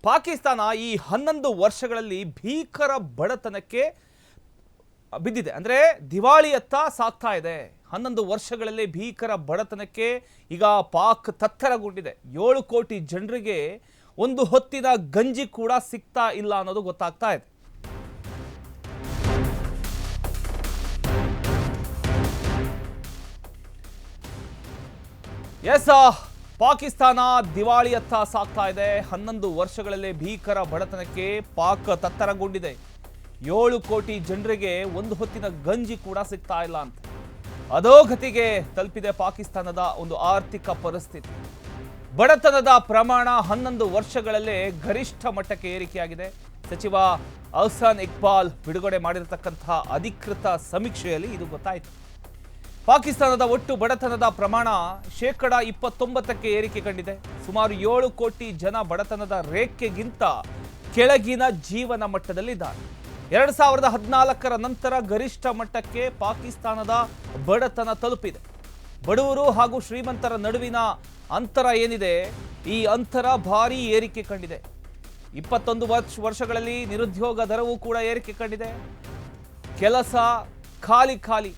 ಪಾಕಿಸ್ತಾನ ಈ 11 ವರ್ಷಗಳಲ್ಲಿ ಭೀಕರ ಬಡತನಕ್ಕೆ ಬಿದ್ದಿದೆ. ಅಂದರೆ ದಿವಾಳಿಯತ್ತ ಸಾಗ್ತಾ ಇದೆ. 11 ವರ್ಷಗಳಲ್ಲಿ ಭೀಕರ ಬಡತನಕ್ಕೆ ಈಗ ಪಾಕ್ ತತ್ತರಗೊಂಡಿದೆ. 7 ಕೋಟಿ ಜನರಿಗೆ ಒಂದು ಹೊತ್ತಿನ ಗಂಜಿ ಕೂಡ ಸಿಗ್ತಾ ಇಲ್ಲ ಅನ್ನೋದು ಗೊತ್ತಾಗ್ತಾ ಇದೆ. ಎಸ್, ಪಾಕಿಸ್ತಾನ ದಿವಾಳಿಯತ್ತ ಸಾಗ್ತಾ ಇದೆ. 11 ವರ್ಷಗಳಲ್ಲಿ ಭೀಕರ ಬಡತನಕ್ಕೆ ಪಾಕ್ ತತ್ತರಗೊಂಡಿದೆ. 7 ಕೋಟಿ ಜನರಿಗೆ ಒಂದು ಹೊತ್ತಿನ ಗಂಜಿ ಕೂಡ ಸಿಗ್ತಾ ಇಲ್ಲ ಅಂತ ಅಧೋಗತಿಗೆ ತಲುಪಿದೆ ಪಾಕಿಸ್ತಾನದ ಒಂದು ಆರ್ಥಿಕ ಪರಿಸ್ಥಿತಿ. ಬಡತನದ ಪ್ರಮಾಣ 11 ವರ್ಷಗಳಲ್ಲೇ ಗರಿಷ್ಠ ಮಟ್ಟಕ್ಕೆ ಏರಿಕೆಯಾಗಿದೆ. ಸಚಿವ ಅಹ್ಸಾನ್ ಇಕ್ಬಾಲ್ ಬಿಡುಗಡೆ ಮಾಡಿರತಕ್ಕಂತಹ ಅಧಿಕೃತ ಸಮೀಕ್ಷೆಯಲ್ಲಿ ಇದು ಗೊತ್ತಾಯಿತು. ಪಾಕಿಸ್ತಾನದ ಒಟ್ಟು ಬಡತನದ ಪ್ರಮಾಣ 29% ಏರಿಕೆ ಕಂಡಿದೆ. ಸುಮಾರು 7 ಕೋಟಿ ಜನ ಬಡತನದ ರೇಖೆಗಿಂತ ಕೆಳಗಿನ ಜೀವನ ಮಟ್ಟದಲ್ಲಿದ್ದಾರೆ. 2014ರ ನಂತರ ಗರಿಷ್ಠ ಮಟ್ಟಕ್ಕೆ ಪಾಕಿಸ್ತಾನದ ಬಡತನ ತಲುಪಿದೆ. ಬಡವರು ಹಾಗೂ ಶ್ರೀಮಂತರ ನಡುವಿನ ಅಂತರ ಏನಿದೆ, ಈ ಅಂತರ ಭಾರೀ ಏರಿಕೆ ಕಂಡಿದೆ. 21 ವರ್ಷಗಳಲ್ಲಿ ನಿರುದ್ಯೋಗ ದರವೂ ಕೂಡ ಏರಿಕೆ ಕಂಡಿದೆ. ಕೆಲಸ ಖಾಲಿ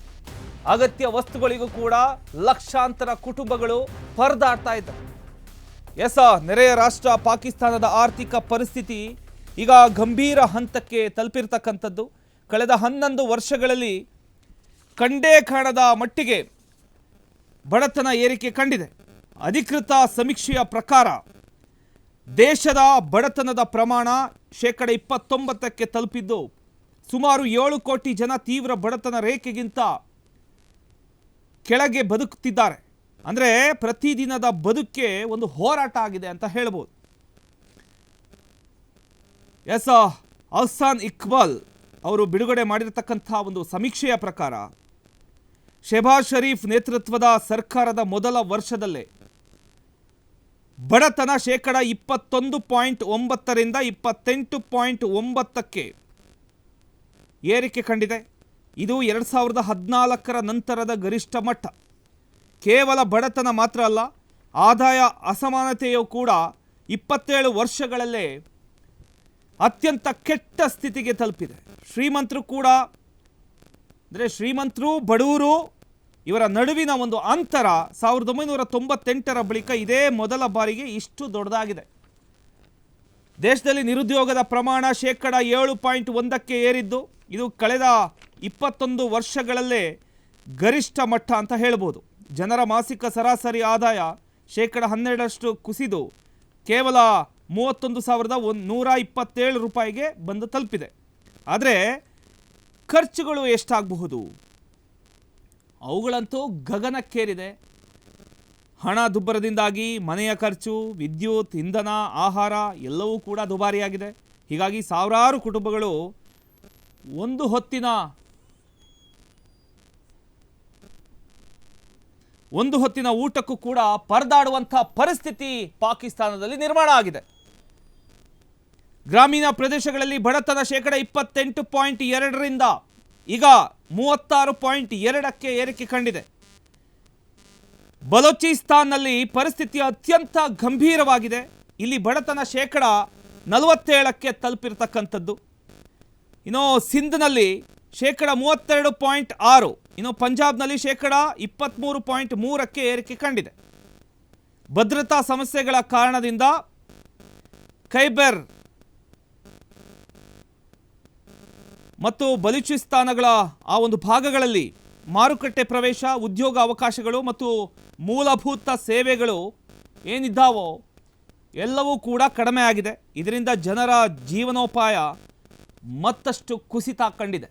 ಅಗತ್ಯ ವಸ್ತುಗಳಿಗೂ ಕೂಡ ಲಕ್ಷಾಂತರ ಕುಟುಂಬಗಳು ಪರದಾಡ್ತಾ ಇದ್ದಾರೆ. ನೆರೆಯ ರಾಷ್ಟ್ರ ಪಾಕಿಸ್ತಾನದ ಆರ್ಥಿಕ ಪರಿಸ್ಥಿತಿ ಈಗ ಗಂಭೀರ ಹಂತಕ್ಕೆ ತಲುಪಿರ್ತಕ್ಕಂಥದ್ದು. ಕಳೆದ 11 ವರ್ಷಗಳಲ್ಲಿ ಕಂಡೇ ಕಾಣದ ಮಟ್ಟಿಗೆ ಬಡತನ ಏರಿಕೆ ಕಂಡಿದೆ. ಅಧಿಕೃತ ಸಮೀಕ್ಷೆಯ ಪ್ರಕಾರ ದೇಶದ ಬಡತನದ ಪ್ರಮಾಣ 29%ಕ್ಕೆ ತಲುಪಿದ್ದು, ಸುಮಾರು 7 ಕೋಟಿ ಜನ ತೀವ್ರ ಬಡತನ ರೇಖೆಗಿಂತ ಕೆಳಗೆ ಬದುಕುತ್ತಿದ್ದಾರೆ. ಅಂದರೆ ಪ್ರತಿದಿನದ ಬದುಕೆ ಒಂದು ಹೋರಾಟ ಆಗಿದೆ ಅಂತ ಹೇಳ್ಬೋದು. ಅಹ್ಸಾನ್ ಇಕ್ಬಾಲ್ ಅವರು ಬಿಡುಗಡೆ ಮಾಡಿರತಕ್ಕಂಥ ಒಂದು ಸಮೀಕ್ಷೆಯ ಪ್ರಕಾರ ಶೆಹಬಾಜ್ ಶರೀಫ್ ನೇತೃತ್ವದ ಸರ್ಕಾರದ ಮೊದಲ ವರ್ಷದಲ್ಲೇ ಬಡತನ 21.9ರಿಂದ 28.9ಕ್ಕೆ ಏರಿಕೆ ಕಂಡಿದೆ. ಇದು 2014ರ ನಂತರದ ಗರಿಷ್ಠ ಮಟ್ಟ. ಕೇವಲ ಬಡತನ ಮಾತ್ರ ಅಲ್ಲ, ಆದಾಯ ಅಸಮಾನತೆಯೂ ಕೂಡ 27 ವರ್ಷಗಳಲ್ಲೇ ಅತ್ಯಂತ ಕೆಟ್ಟ ಸ್ಥಿತಿಗೆ ತಲುಪಿದೆ. ಶ್ರೀಮಂತರು ಕೂಡ, ಅಂದರೆ ಶ್ರೀಮಂತರು ಬಡವರು ಇವರ ನಡುವಿನ ಒಂದು ಅಂತರ 1998ರ ಬಳಿಕ ಇದೇ ಮೊದಲ ಬಾರಿಗೆ ಇಷ್ಟು ದೊಡ್ಡದಾಗಿದೆ. ದೇಶದಲ್ಲಿ ನಿರುದ್ಯೋಗದ ಪ್ರಮಾಣ 7.1ಕ್ಕೆ ಏರಿದ್ದು, ಇದು ಕಳೆದ 21 ವರ್ಷಗಳಲ್ಲೇ ಗರಿಷ್ಠ ಮಟ್ಟ ಅಂತ ಹೇಳ್ಬೋದು. ಜನರ ಮಾಸಿಕ ಸರಾಸರಿ ಆದಾಯ 12% ಕುಸಿದು ಕೇವಲ 31,127 ರೂಪಾಯಿಗೆ ಬಂದು ತಲುಪಿದೆ. ಆದರೆ ಖರ್ಚುಗಳು ಎಷ್ಟಾಗಬಹುದು? ಅವುಗಳಂತೂ ಗಗನಕ್ಕೇರಿದೆ. ಹಣ ದುಬ್ಬರದಿಂದಾಗಿ ಮನೆಯ ಖರ್ಚು, ವಿದ್ಯುತ್, ಇಂಧನ, ಆಹಾರ ಎಲ್ಲವೂ ಕೂಡ ದುಬಾರಿಯಾಗಿದೆ. ಹೀಗಾಗಿ ಸಾವಿರಾರು ಕುಟುಂಬಗಳು ಒಂದು ಹೊತ್ತಿನ ಊಟಕ್ಕೂ ಕೂಡ ಪರದಾಡುವಂಥ ಪರಿಸ್ಥಿತಿ ಪಾಕಿಸ್ತಾನದಲ್ಲಿ ನಿರ್ಮಾಣ ಆಗಿದೆ. ಗ್ರಾಮೀಣ ಪ್ರದೇಶಗಳಲ್ಲಿ ಬಡತನ 28.2ರಿಂದ ಈಗ 36.2ಕ್ಕೆ ಏರಿಕೆ ಕಂಡಿದೆ. ಬಲೂಚಿಸ್ತಾನ್ನಲ್ಲಿ ಪರಿಸ್ಥಿತಿ ಅತ್ಯಂತ ಗಂಭೀರವಾಗಿದೆ. ಇಲ್ಲಿ ಬಡತನ 47ಕ್ಕೆ ತಲುಪಿರ್ತಕ್ಕಂಥದ್ದು. ಇನ್ನು ಸಿಂಧ್ನಲ್ಲಿ 32.6, ಇನ್ನು ಪಂಜಾಬ್ನಲ್ಲಿ 23.3ಕ್ಕೆ ಏರಿಕೆ ಕಂಡಿದೆ. ಭದ್ರತಾ ಸಮಸ್ಯೆಗಳ ಕಾರಣದಿಂದ ಖೈಬರ್ ಮತ್ತು ಬಲೂಚಿಸ್ತಾನಗಳ ಆ ಒಂದು ಭಾಗಗಳಲ್ಲಿ ಮಾರುಕಟ್ಟೆ ಪ್ರವೇಶ, ಉದ್ಯೋಗ ಅವಕಾಶಗಳು ಮತ್ತು ಮೂಲಭೂತ ಸೇವೆಗಳು ಏನಿದ್ದಾವೋ ಎಲ್ಲವೂ ಕೂಡ ಕಡಿಮೆ ಆಗಿದೆ. ಇದರಿಂದ ಜನರ ಜೀವನೋಪಾಯ ಮತ್ತಷ್ಟು ಕುಸಿತ ಕಂಡಿದೆ.